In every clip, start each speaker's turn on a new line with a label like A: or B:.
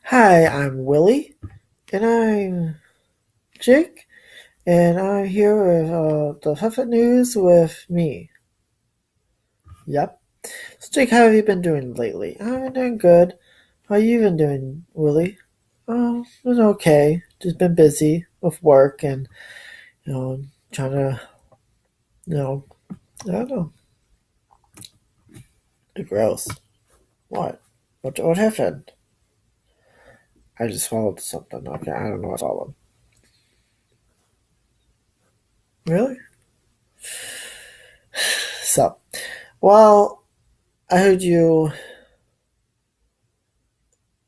A: Hi, I'm Willie, and I'm Jake, and I'm here with the Huffet News with me. Yep. So, Jake, how have you been doing lately? I've been doing good. How you been doing, Willie? Oh, been okay. Just been busy with work and trying to you know I don't know. Gross. What? What happened? I just swallowed something. Okay, I don't know what I swallowed. Really? So, well, I heard you.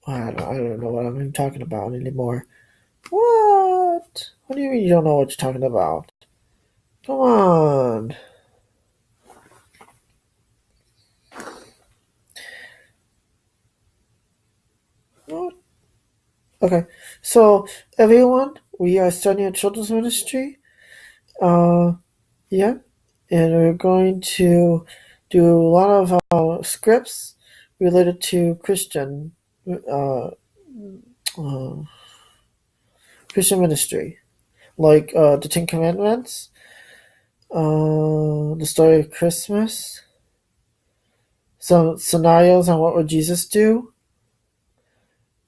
A: I don't know what I'm even talking about anymore. What? What do you mean you don't know what you're talking about? Come on. What? Okay. So, everyone, we are starting a children's ministry. Uh, yeah. And we're going to do a lot of scripts related to uh, uh, Christian ministry, like the Ten Commandments, the story of Christmas, some scenarios on what would Jesus do,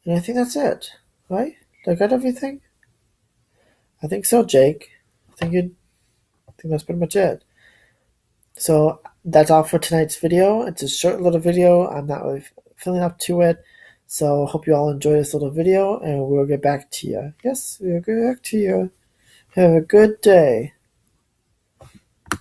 A: and I think that's it, right? Did I got everything? I think so, Jake. I think that's pretty much it. So that's all for tonight's video. It's a short little video. I'm not really feeling up to it. So hope you all enjoy this little video, and we'll get back to you. Yes, we'll get back to you. Have a good day.